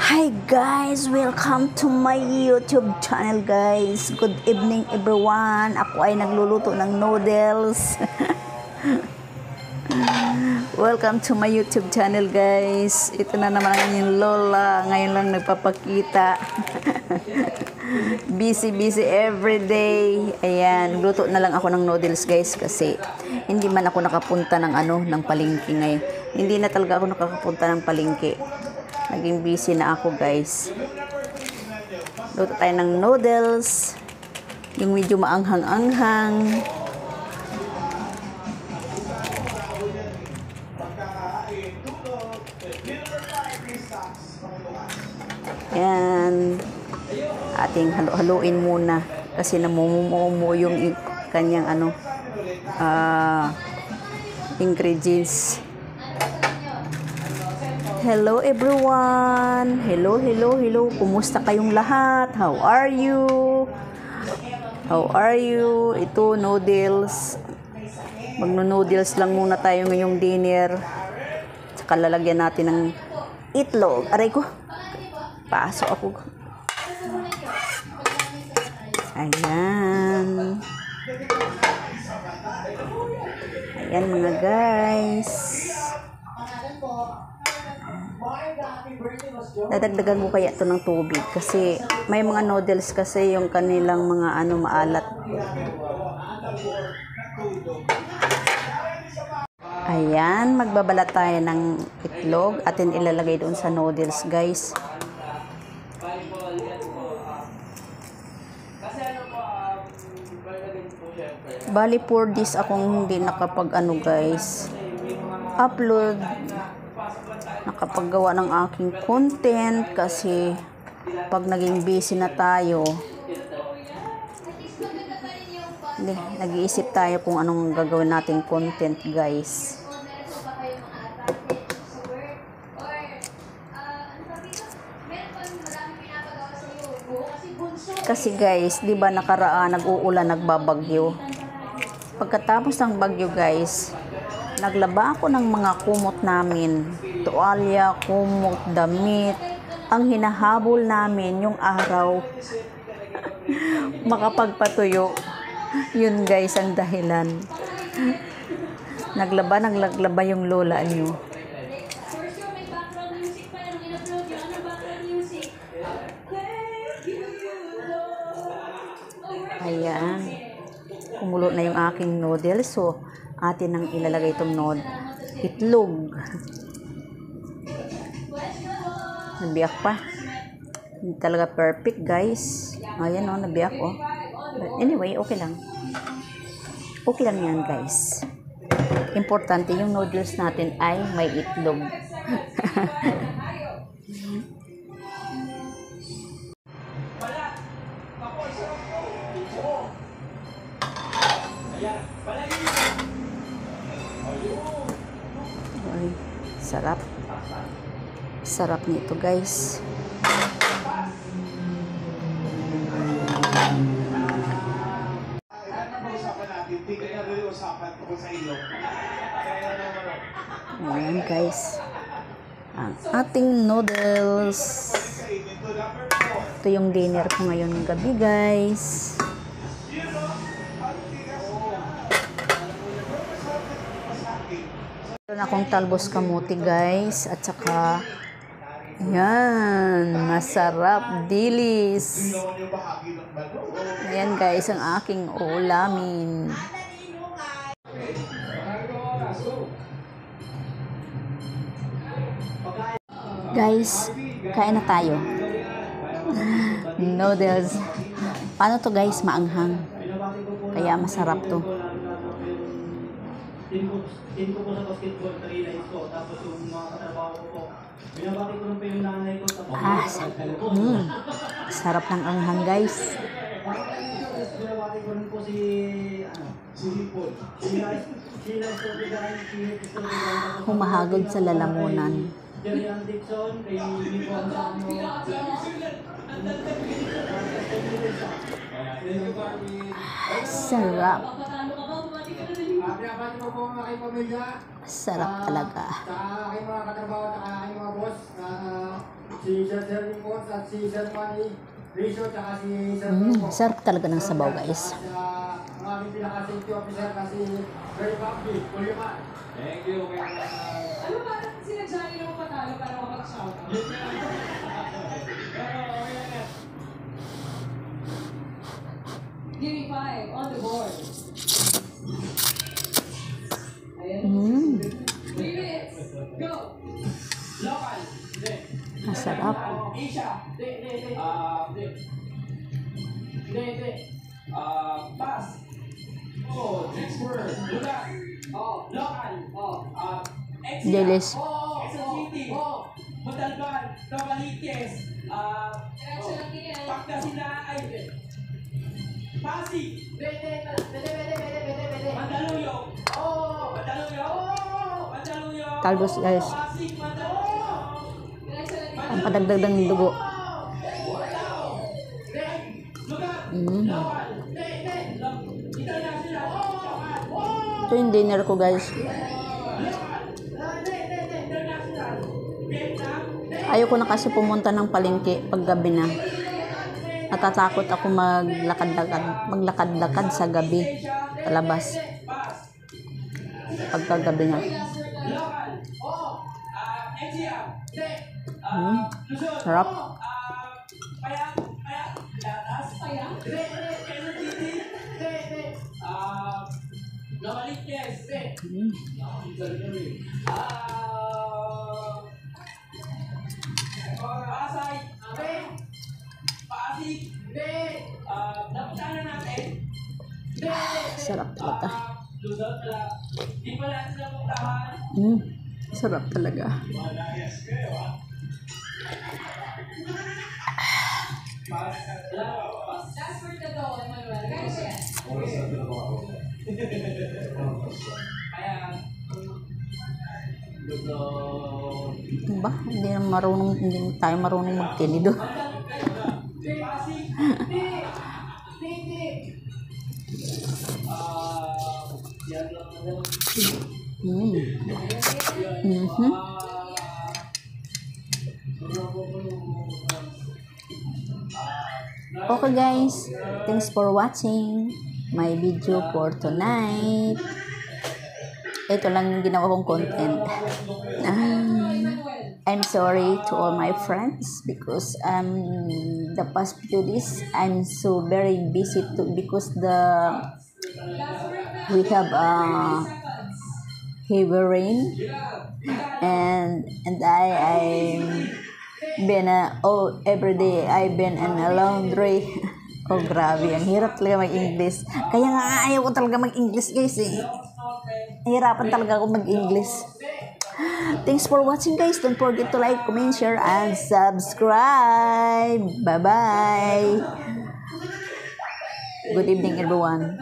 Hi guys! Welcome to my YouTube channel guys. Good evening everyone. Ako ay nagluluto ng noodles. Welcome to my YouTube channel guys. Ito na naman ang inyong lola. Ngayon lang nagpapakita. Busy everyday. Ayan, luto na lang ako ng noodles guys kasi hindi man ako nakapunta ng palengke ngayon. Hindi na talaga ako nakapunta ng palengke. Naging busy na ako guys. Luto tayo ng noodles. Yung medyo maanghang-anghang. Yan. Ating halo-haluin muna. Kasi namumumo yung kanyang ingredients. Hello everyone. Hello. Kumusta kayong lahat? How are you? Ito noodles. Magno-noodles lang muna tayo ngayong dinner. Saka lalagyan natin ng itlog. Aray ko. Pasok ako. Ayan. Ayan mga guys. Dadagdagan ko kaya ito ng tubig kasi may mga noodles kasi yung kanilang mga maalat. Ayan, magbabalat tayo ng itlog atin ilalagay doon sa noodles guys. Bali 4 days akong hindi nakapag guys upload, nakapaggawa ng aking content kasi pag naging busy na tayo nag-iisip tayo kung anong gagawin nating content guys. Kasi guys, di ba nakaraan nag-uulan, nagbabagyo. Pagkatapos ng bagyo guys, naglaba ako ng mga kumot namin. Tuwalya, kumot, damit. Ang hinahabol namin yung araw. Makapagpatuyo. Yun guys ang dahilan. Naglaba yung lola nyo. Ayan. Kumulo na yung aking noodles. So, atin nang ilalagay itong itlog. Nabiyak pa. Hindi talaga perfect guys. Ayan nabiyak But anyway, okay lang. Okay lang yan guys. Importante yung noodles natin ay may itlog. Ay, sarap nito guys. Ayan guys, ang ating noodles. Ito yung dinner ko ngayong gabi guys. Meron akong talbos kamuti guys, at saka yan, masarap, dilis. Ayan guys, ang aking ulamin. Guys, kain na tayo. Noodles. Paano to guys? Maanghang. Kaya masarap to. Team ko po sa basketball, 3 lines ko. Tapos yung mga katrabaho ko po. Binabati ko rin po yung nanay ko. Sarap ng anghang guys. Binabati ko rin po si Hipon. Humahagod sa lalamunan. Jerian Dixon, kay Hipon sarap. Pinabati ko po ang aking pamilya. Sarap talaga. Sa aking mga katrabaho at aking mga boss. Si Sir Reports at si Sir Manny Rizzo tsaka si Sir Bruno. Sarap talaga ng sabaw, guys. At ang aming pinaka-safety officer na si Ray Bambi, Kuliman. Thank you. Ano ba? Sila Johnny lang patalo para makapag-shoutout? Give me 5 on the board. Ayan. 3 minutes. Go! Local. Masarap. Asia. Pass. Oh, next word. Lugar. Local. Exia. Jealous. Quezon City. Montalban. Novaliches. Diretso lang din yan. Pangasinan. Ay. Pasig. Mandaluyong. Mandaluyong. Talbos, guys. Pasig. Mandaluyong. Diretso lang din. Ang padagdag ng dugo. Ito yung dinner ko, guys. Ayoko na kasi pumunta ng palengke pag gabi na. Natatakot ako maglakad-lakad sa gabi. Palabas. Pagkagabi na. Sarap. Pasay. Pasig. Napuntahan natin. Sarap talaga. Luzon pala. Di pa natin napuntahan. Sarap talaga. That's for the doll, Emmanuel. Guys, yan. Kaya, Luzon. Ba? Hindi tayo marunong magtinido. Pasig. Yan lang naman. Okay, guys. Thanks for watching my video for tonight. Ito lang yung ginawa kong content. I'm sorry to all my friends because the past few days I'm so very busy because we have heavy rain and I been every day I've been in a laundry. Oh, grabe, ang hirap talaga mag-English. Kaya nga ayaw ko talaga mag-English, guys, eh. Nahirapan talaga ako mag-English. Thanks for watching, guys. Don't forget to like, comment, share, and subscribe. Bye-bye. Good evening, everyone.